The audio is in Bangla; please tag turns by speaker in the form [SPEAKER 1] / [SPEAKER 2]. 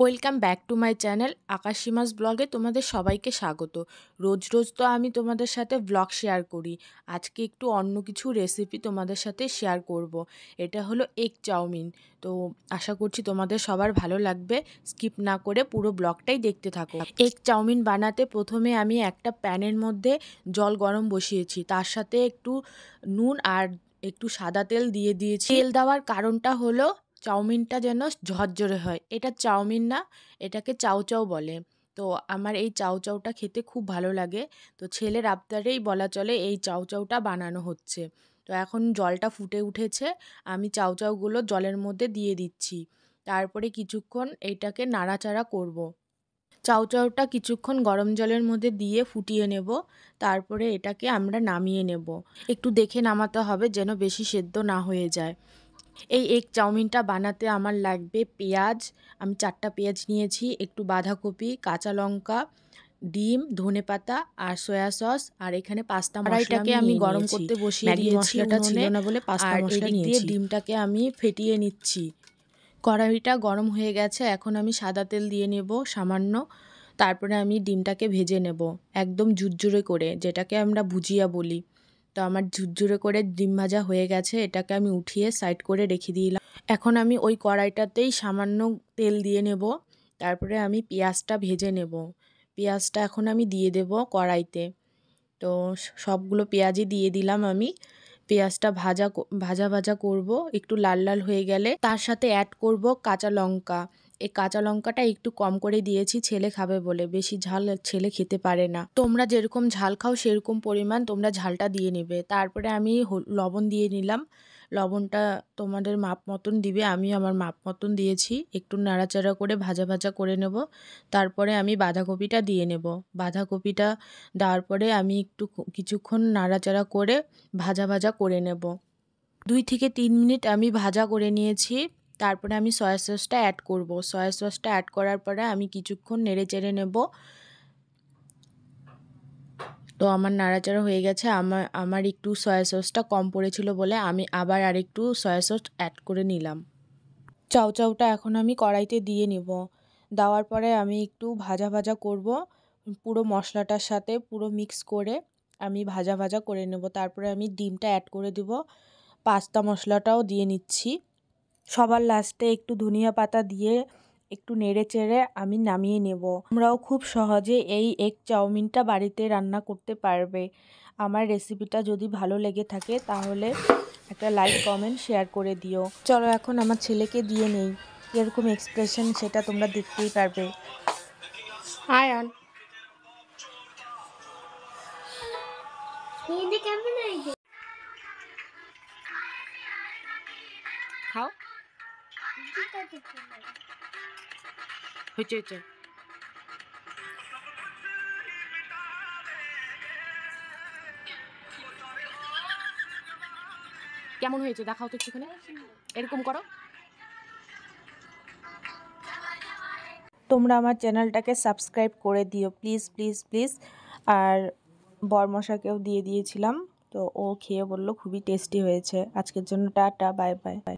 [SPEAKER 1] Welcome back to my channel আকাশীমাস ব্লগে তোমাদের সবাইকে স্বাগত। রোজ রোজ তো আমি তোমাদের সাথে ব্লগ শেয়ার করি। আজকে একটু অন্য কিছু রেসিপি তোমাদের সাথে শেয়ার করব। এটা হলো এগ চাউমিন। তো আশা করছি তোমাদের সবার ভালো লাগবে। স্কিপ না করে পুরো ব্লগটাই দেখতে থাকো। এগ চাউমিন বানাতে প্রথমে আমি একটা প্যানের মধ্যে জল গরম বসিয়েছি, তার সাথে একটু নুন আর একটু সাদা তেল দিয়ে দিয়েছি। তেল দেওয়ার কারণটা হলো চাউমিনটা যেন ঝরঝরে হয়। এটা চাউমিন না, এটাকে চাউচাউ বলে। তো আমার এই চাউচাউটা খেতে খুব ভালো লাগে। তো ছেলের আবদারেই বলা চলে এই চাউচাউটা বানানো হচ্ছে। তো এখন জলটা ফুটে উঠেছে, আমি চাউচাউগুলো জলের মধ্যে দিয়ে দিচ্ছি। তারপরে কিছুক্ষণ এইটাকে নাড়াচাড়া করব। চাউচাউটা কিছুক্ষণ গরম জলের মধ্যে দিয়ে ফুটিয়ে নেব। তারপরে এটাকে আমরা নামিয়ে নেব। একটু দেখে নামাতে হবে যেন বেশি সেদ্ধ না হয়ে যায়। এই এগ চাউমিনটা বানাতে আমার লাগবে পেঁয়াজ। আমি 4টা পেঁয়াজ নিয়েছি, একটু বাঁধাকপি, কাঁচা লঙ্কা, ডিম, ধনেপাতা আর সয়া সস, আর এখানে পাস্তা মশলা আমি গরম করতে বসিয়ে দিয়েছি। ম্যাগি মশলাটা ছিল না বলে পাস্তা মশলা নিয়েছি। দিয়ে ডিমটাকে আমি ফেটিয়ে নিচ্ছি। কড়াইটা গরম হয়ে গেছে, এখন আমি সাদা তেল দিয়ে নেব সামান্য। তারপরে আমি ডিমটাকে ভেজে নেব একদম ঝুরঝুরে করে, যেটাকে আমরা ভুজিয়া বলি। তো আমার ঝুরঝুরে করে ডিম ভাজা হয়ে গেছে, এটাকে আমি উঠিয়ে সাইড করে রেখে দিলাম। এখন আমি ওই কড়াইটাতেই সামান্য তেল দিয়ে নেব। তারপরে আমি পেঁয়াজটা ভেজে নেব। পেঁয়াজটা এখন আমি দিয়ে দেব কড়াইতে। তো সবগুলো পেঁয়াজই দিয়ে দিলাম আমি। পেঁয়াজটা ভাজা ভাজা করব, একটু লাল লাল হয়ে গেলে তার সাথে অ্যাড করব কাঁচা লঙ্কা। এই কাঁচা লঙ্কাটা একটু কম করে দিয়েছি, ছেলে খাবে বলে। বেশি ঝাল ছেলে খেতে পারে না। তোমরা যেরকম ঝাল খাও সেরকম পরিমাণ তোমরা ঝালটা দিয়ে নেবে। তারপরে আমি লবণ দিয়ে নিলাম। লবণটা তোমাদের মাপ মতন দিবে, আমি আমার মাপ মতন দিয়েছি। একটু নাড়াচাড়া করে ভাজা ভাজা করে নেব। তারপরে আমি বাঁধাকপিটা দিয়ে নেব। বাঁধাকপিটা দেওয়ার পরে আমি একটু কিছুক্ষণ নাড়াচাড়া করে ভাজা ভাজা করে নেব। 2 থেকে 3 মিনিট আমি ভাজা করে নিয়েছি। তারপরে আমি সয়া সসটা অ্যাড করব। সয়া সসটা অ্যাড করার পরে আমি কিছুক্ষণ নেড়ে চেড়ে নেব। তো আমার নাড়াচাড়া হয়ে গেছে। আমার একটু সয়া সসটা কম পড়েছিল বলে আমি আবার আরেকটু সয়া সস অ্যাড করে নিলাম। চাউচাউটা এখন আমি কড়াইতে দিয়ে নেব। দেওয়ার পরে আমি একটু ভাজা ভাজা করব, পুরো মশলাটার সাথে পুরো মিক্স করে আমি ভাজা ভাজা করে নেব। তারপরে আমি ডিমটা অ্যাড করে দেব। পাস্তা মশলাটাও দিয়ে নিচ্ছি। সবার লাস্টে একটু ধনিয়া পাতা দিয়ে একটু নেড়ে চেড়ে আমি নামিয়ে নেব। তোমরাও খুব সহজে এই এগ চাউমিনটা বাড়িতে রান্না করতে পারবে। আমার রেসিপিটা যদি ভালো লেগে থাকে তাহলে একটা লাইক কমেন্ট শেয়ার করে দিও। চলো এখন আমার ছেলেকে দিয়ে নেই, এরকম এক্সপ্রেশন সেটা তোমরা দেখতেই পারবে। আয়ান খাও, হয়েছে হয়েছে। কেমন হয়েছে দেখাও তো একটুখানি, এরকম করো। তোমরা আমার চ্যানেলটাকে সাবস্ক্রাইব করে দিও প্লিজ প্লিজ প্লিজ। আর বরমশাকেও দিয়ে দিয়েছিলাম, তো ও খেয়ে বলল খুবই টেস্টি হয়েছে। আজকের জন্য টাটা, বাই বাই।